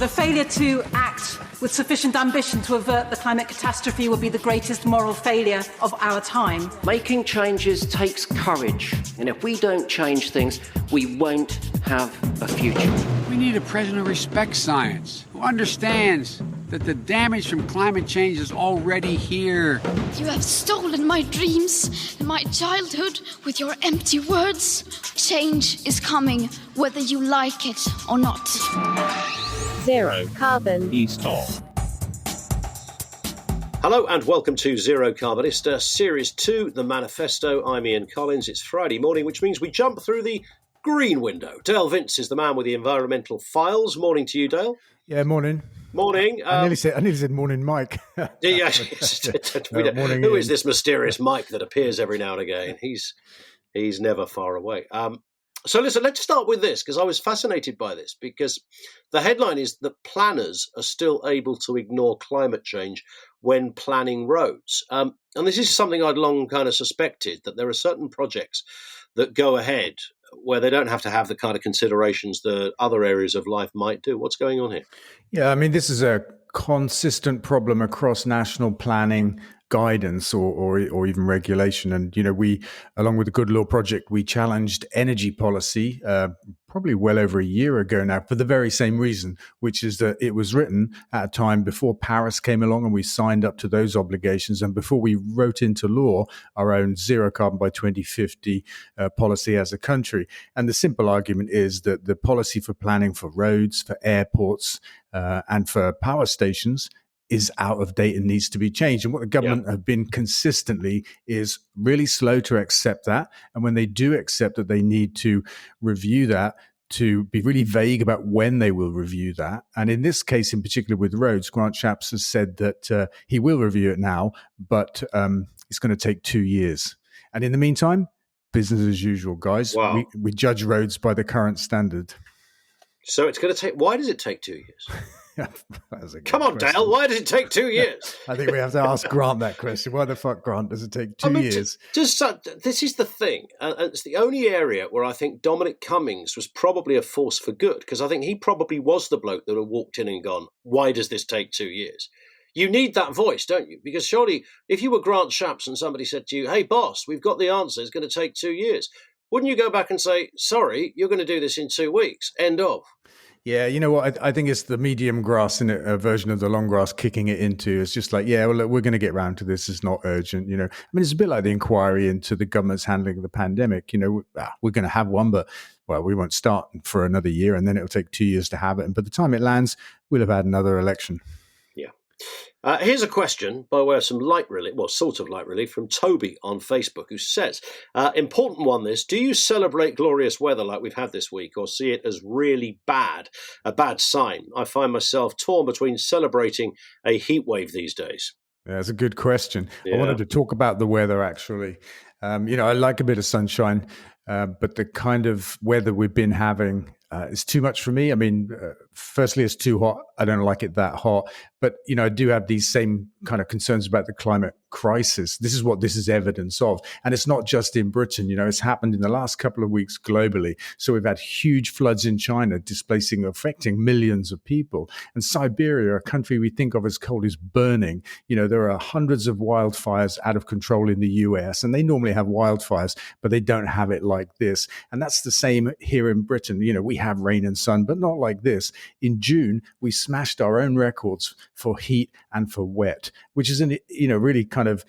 The failure to act with sufficient ambition to avert the climate catastrophe will be the greatest moral failure of our time. Making changes takes courage, and if we don't change things, we won't have a future. We need a president who respects science, who understands that the damage from climate change is already here. You have stolen my dreams and my childhood with your empty words. Change is coming, whether you like it or not. Zero Carbon East Off. Hello and welcome to Zero Carbonista, Series 2, The Manifesto. I'm Ian Collins. It's Friday morning, which means we jump through the green window. Dale Vince is the man with the environmental files. Morning to you, Dale. Yeah, morning. Morning. I nearly said morning, Mike. Morning, who is this mysterious Mike that appears every now and again? He's never far away. So listen, let's start with this, because I was fascinated by this, because the headline is that planners are still able to ignore climate change when planning roads. And this is something I'd long kind of suspected, that there are certain projects that go ahead where they don't have to have the kind of considerations that other areas of life might do. What's going on here? Yeah, I mean, this is a consistent problem across national planning guidance or even regulation. And, you know, we, along with the Good Law Project, we challenged energy policy probably well over a year ago now for the very same reason, which is that it was written at a time before Paris came along and we signed up to those obligations, and before we wrote into law our own zero carbon by 2050 policy as a country. And the simple argument is that the policy for planning for roads, for airports, and for power stations is out of date and needs to be changed. And what the government have been consistently is really slow to accept that. And when they do accept that, they need to review that, to be really vague about when they will review that. And in this case, in particular with roads, Grant Shapps has said that he will review it now, but it's going to take 2 years. And in the meantime, business as usual, guys. Wow. We judge roads by the current standard. So it's going to take, why does it take 2 years? Come on, question. Dale, why does it take 2 years? I think we have to ask Grant that question. Why the fuck, Grant, does it take 2 years? This is the thing. And it's the only area where I think Dominic Cummings was probably a force for good, because I think he probably was the bloke that had walked in and gone, why does this take 2 years? You need that voice, don't you? Because surely if you were Grant Shapps and somebody said to you, hey, boss, we've got the answer, it's going to take 2 years, wouldn't you go back and say, sorry, you're going to do this in 2 weeks, end of? Yeah, you know what? I think it's the medium grass in a version of the long grass kicking it into. It's just like, yeah, well, look, we're going to get round to this. It's not urgent, you know. I mean, it's a bit like the inquiry into the government's handling of the pandemic. You know, we're going to have one, but, well, we won't start for another year, and then it'll take 2 years to have it. And by the time it lands, we'll have had another election. Yeah. Here's a question by way of some light relief, well, sort of light relief, from Toby on Facebook, who says, important one this, do you celebrate glorious weather like we've had this week, or see it as really bad, a bad sign? I find myself torn between celebrating a heat wave these days. Yeah, that's a good question. Yeah. I wanted to talk about the weather, actually. You know, I like a bit of sunshine, but the kind of weather we've been having is too much for me. I mean, firstly, it's too hot. I don't like it that hot. But, you know, I do have these same kind of concerns about the climate crisis. This is what this is evidence of. And it's not just in Britain. You know, it's happened in the last couple of weeks globally. So we've had huge floods in China affecting millions of people. And Siberia, a country we think of as cold, is burning. You know, there are hundreds of wildfires out of control in the US, and they normally have wildfires, but they don't have it like this. And that's the same here in Britain. You know, we have rain and sun, but not like this. In June, we smashed our own records for heat and for wet, which is really kind of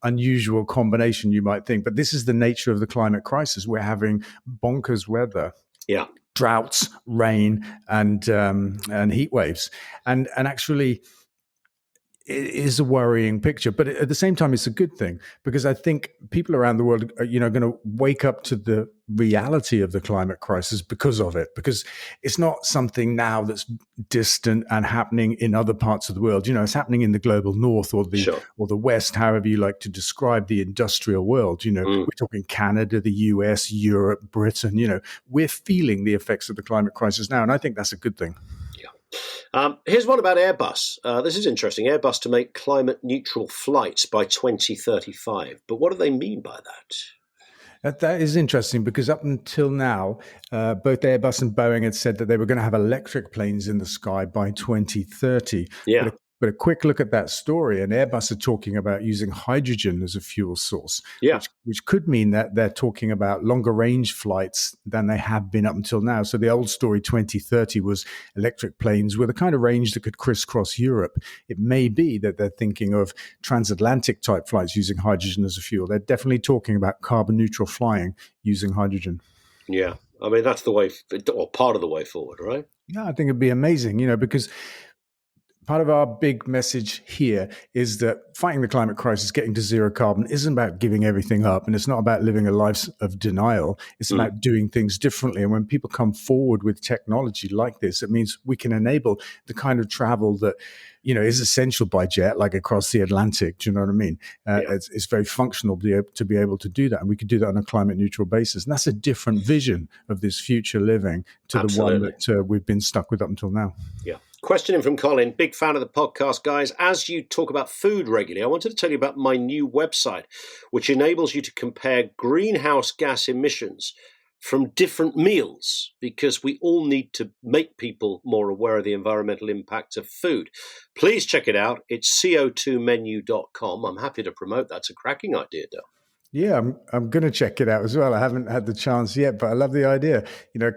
unusual combination, you might think. But this is the nature of the climate crisis. We're having bonkers weather. Yeah. Droughts, rain, and heat waves. And actually, it is a worrying picture, but at the same time, it's a good thing, because I think people around the world are, going to wake up to the reality of the climate crisis because of it, because it's not something now that's distant and happening in other parts of the world. You know, it's happening in the global north or the west, however you like to describe the industrial world. You know, we're talking Canada, the US, Europe, Britain. You know, we're feeling the effects of the climate crisis now, and I think that's a good thing. Here's one about Airbus. This is interesting. Airbus to make climate neutral flights by 2035. But what do they mean by that? That is interesting because up until now, both Airbus and Boeing had said that they were going to have electric planes in the sky by 2030. Yeah. But a quick look at that story, and Airbus are talking about using hydrogen as a fuel source, Yeah. which could mean that they're talking about longer range flights than they have been up until now. So the old story 2030 was electric planes with a kind of range that could crisscross Europe. It may be that they're thinking of transatlantic type flights using hydrogen as a fuel. They're definitely talking about carbon neutral flying using hydrogen. Yeah. I mean, that's the way, or part of the way forward, right? Yeah, I think it'd be amazing, because part of our big message here is that fighting the climate crisis, getting to zero carbon, isn't about giving everything up, and it's not about living a life of denial. It's about doing things differently. And when people come forward with technology like this, it means we can enable the kind of travel that is essential by jet, like across the Atlantic. Do you know what I mean? It's very functional to be able to do that, and we could do that on a climate neutral basis. And that's a different vision of this future living to Absolutely. the one that we've been stuck with up until now. Yeah. Question in from Colin, big fan of the podcast, guys. As you talk about food regularly, I wanted to tell you about my new website, which enables you to compare greenhouse gas emissions from different meals, because we all need to make people more aware of the environmental impact of food. Please check it out. It's co2menu.com. I'm happy to promote that. It's a cracking idea, Dale. Yeah, I'm going to check it out as well. I haven't had the chance yet, but I love the idea.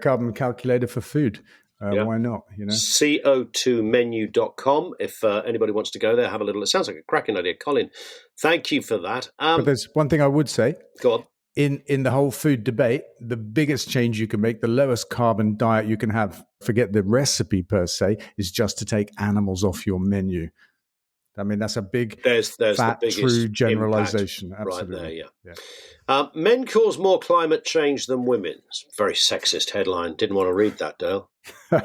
Carbon calculator for food. Why not? co2menu.com. If anybody wants to go there, have a little. It sounds like a cracking idea, Colin. Thank you for that. But there's one thing I would say. Go on. In the whole food debate, the biggest change you can make, the lowest carbon diet you can have, forget the recipe per se, is just to take animals off your menu. I mean, that's a big, there's fat, the biggest true generalization. Absolutely. Right there, yeah. Men cause more climate change than women. It's a very sexist headline. Didn't want to read that, Dale. I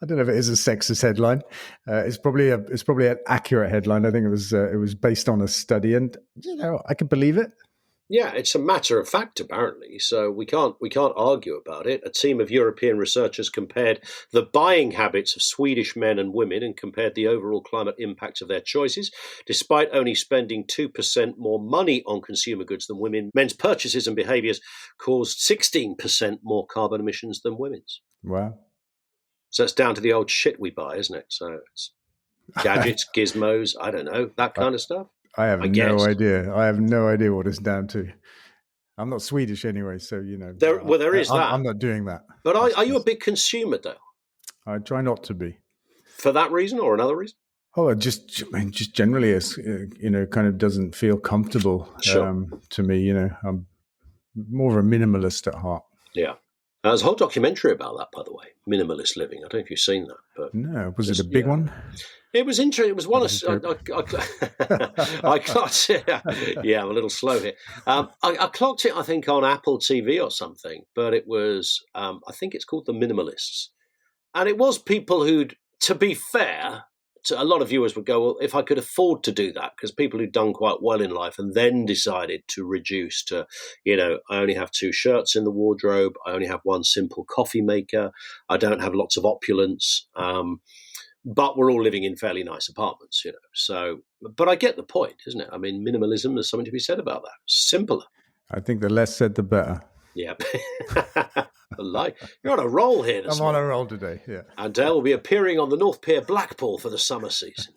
don't know if it is a sexist headline. It's probably an accurate headline. I think it was based on a study, and I can believe it. Yeah, it's a matter of fact, apparently. So we can't argue about it. A team of European researchers compared the buying habits of Swedish men and women and compared the overall climate impact of their choices. Despite only spending 2% more money on consumer goods than women, men's purchases and behaviours caused 16% more carbon emissions than women's. Wow. So it's down to the old shit we buy, isn't it? So it's gadgets, gizmos, I don't know, that kind of stuff. I have no idea. I have no idea what it's down to. I'm not Swedish anyway, so there is that. I'm not doing that. But are you a big consumer, Dale? I try not to be. For that reason or another reason? Oh, just generally, as kind of doesn't feel comfortable to me. I'm more of a minimalist at heart. Yeah. There's a whole documentary about that, by the way, minimalist living. I don't know if you've seen that, but no, was it a big one? It was interesting. It was one of I clocked it. Yeah, I'm a little slow here. I clocked it, I think, on Apple TV or something. But it was, I think it's called The Minimalists, and it was people who'd, to be fair, a lot of viewers would go, well, if I could afford to do that, because people who'd done quite well in life and then decided to reduce to, I only have 2 shirts in the wardrobe, I only have 1 simple coffee maker, I don't have lots of opulence, but we're all living in fairly nice apartments, So, but I get the point, isn't it? I mean, minimalism, there's something to be said about that. Simpler. I think the less said, the better. Yeah. You're on a roll here. I'm on a roll today, yeah. And Dale will be appearing on the North Pier Blackpool for the summer season.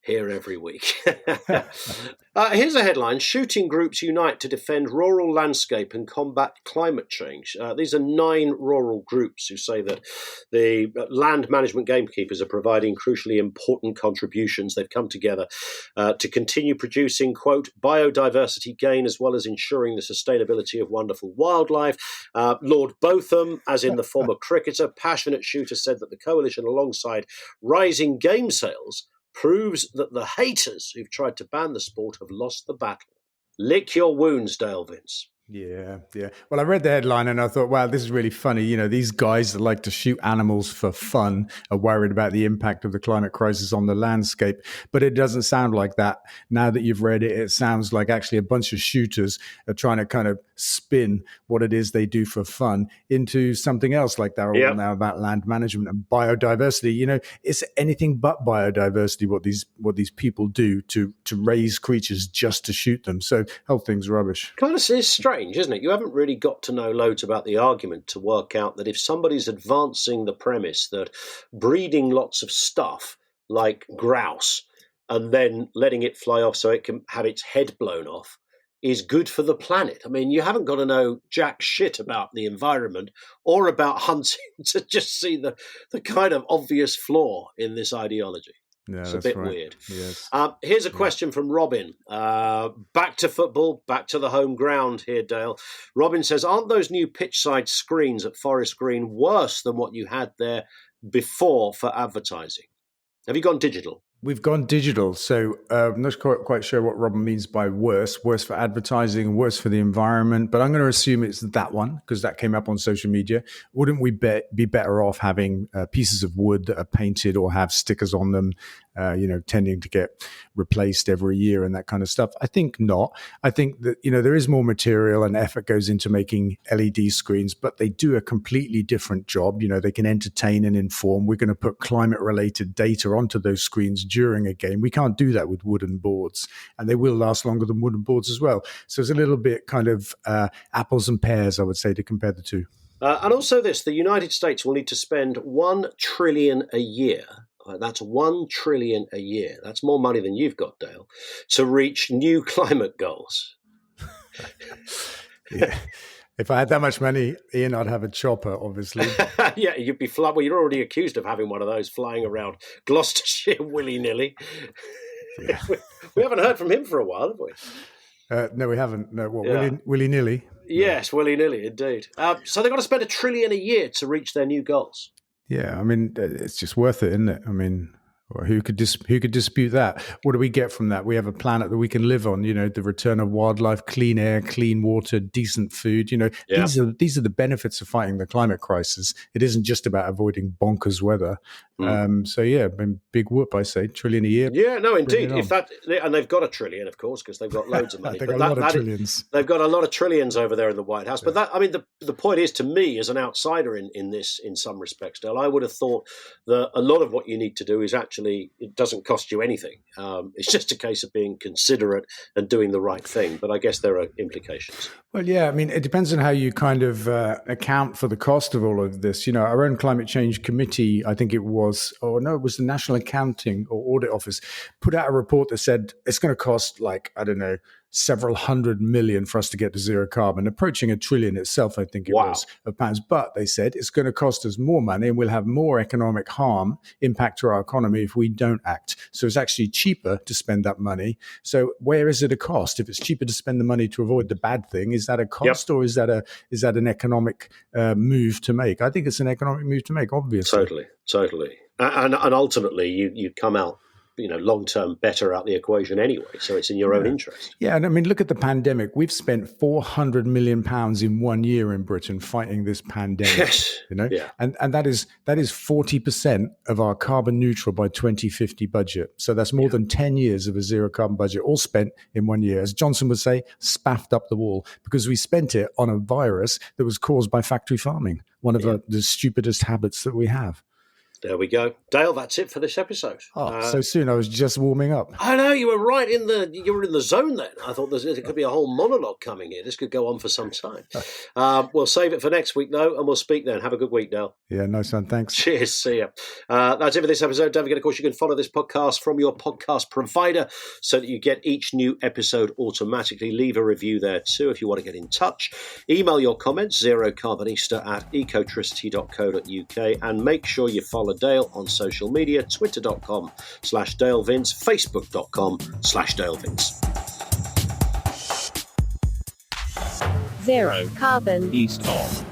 Here every week. Here's a headline. Shooting groups unite to defend rural landscape and combat climate change. These are 9 rural groups who say that the land management gamekeepers are providing crucially important contributions. They've come together to continue producing, quote, biodiversity gain as well as ensuring the sustainability of wonderful wildlife. Lord Botham, as in the former cricketer, passionate shooter, said that the coalition, alongside rising game sales, proves that the haters who've tried to ban the sport have lost the battle. Lick your wounds, Dale Vince. Yeah, yeah. Well, I read the headline and I thought, wow, this is really funny. You know, these guys that like to shoot animals for fun are worried about the impact of the climate crisis on the landscape. But it doesn't sound like that. Now that you've read it, it sounds like actually a bunch of shooters are trying to kind of spin what it is they do for fun into something else, like they're all now about land management and biodiversity. You know, it's anything but biodiversity what these people do to raise creatures just to shoot them. So whole thing's rubbish. Kind of is strange, isn't it? You haven't really got to know loads about the argument to work out that if somebody's advancing the premise that breeding lots of stuff like grouse and then letting it fly off so it can have its head blown off is good for the planet. I mean, you haven't got to know jack shit about the environment or about hunting to just see the kind of obvious flaw in this ideology. Yeah, it's a bit right. weird. Yes. Here's a question from Robin. Back to football, back to the home ground here, Dale. Robin says, aren't those new pitch-side screens at Forest Green worse than what you had there before for advertising? Have you gone digital? We've gone digital, so I'm not quite sure what Robin means by worse for advertising, worse for the environment, but I'm going to assume it's that one because that came up on social media. Wouldn't we be better off having pieces of wood that are painted or have stickers on them, tending to get replaced every year and that kind of stuff? I think not. I think that, there is more material and effort goes into making LED screens, but they do a completely different job. They can entertain and inform. We're going to put climate-related data onto those screens during a game. We can't do that with wooden boards, and they will last longer than wooden boards as well. So it's a little bit kind of apples and pears, I would say, to compare the two. And also this, the United States will need to spend $1 trillion a year. That's $1 trillion a year. That's more money than you've got, Dale, to reach new climate goals. Yeah. If I had that much money, Ian, I'd have a chopper, obviously. Yeah, you'd be flying. Well, you're already accused of having one of those flying around Gloucestershire willy-nilly. Yeah. We haven't heard from him for a while, have we? No, we haven't. No, what, willy-nilly? Yes, willy-nilly, indeed. So they've got to spend $1 trillion a year to reach their new goals. Yeah, I mean, it's just worth it, isn't it? I mean, who could dispute that? What do we get from that? We have a planet that we can live on. The return of wildlife, clean air, clean water, decent food. These are the benefits of fighting the climate crisis. It isn't just about avoiding bonkers weather. Big whoop, I say, $1 trillion a year. Yeah, no, indeed. And they've got $1 trillion, of course, because they've got loads of money. They've got a lot of trillions. They've got a lot of trillions over there in the White House. But the point is, to me, as an outsider in this, in some respects, Dale, I would have thought that a lot of what you need to do is actually, it doesn't cost you anything. It's just a case of being considerate and doing the right thing. But I guess there are implications. Well, yeah, I mean, it depends on how you kind of account for the cost of all of this. Our own climate change committee, I think it was the National Accounting or Audit Office, put out a report that said it's going to cost several hundred million for us to get to zero carbon, approaching $1 trillion itself, I think it was, of pounds. But they said it's going to cost us more money and we'll have more economic harm impact to our economy if we don't act. So it's actually cheaper to spend that money. So where is it a cost? If it's cheaper to spend the money to avoid the bad thing, is that a cost or is that an economic move to make? I think it's an economic move to make, obviously. Totally. And ultimately, you come out, long-term better out the equation anyway. So it's in your own interest. Yeah. And I mean, look at the pandemic. We've spent £400 million in 1 year in Britain fighting this pandemic. Yes. Yeah. And that is 40% of our carbon neutral by 2050 budget. So that's more than 10 years of a zero carbon budget, all spent in 1 year. As Johnson would say, spaffed up the wall, because we spent it on a virus that was caused by factory farming, one of the stupidest habits that we have. There we go. Dale, that's it for this episode. So soon. I was just warming up. I know, you were right in the zone then. I thought there could be a whole monologue coming here. This could go on for some time. We'll save it for next week, though, and we'll speak then. Have a good week, Dale. Yeah, nice one. Thanks. Cheers. See ya. That's it for this episode. Don't forget, of course, you can follow this podcast from your podcast provider so that you get each new episode automatically. Leave a review there too if you want to get in touch. Email your comments, zerocarbonista@ecotricity.co.uk, and make sure you follow Dale on social media, twitter.com/DaleVince, facebook.com/DaleVince. Zero Carbon East of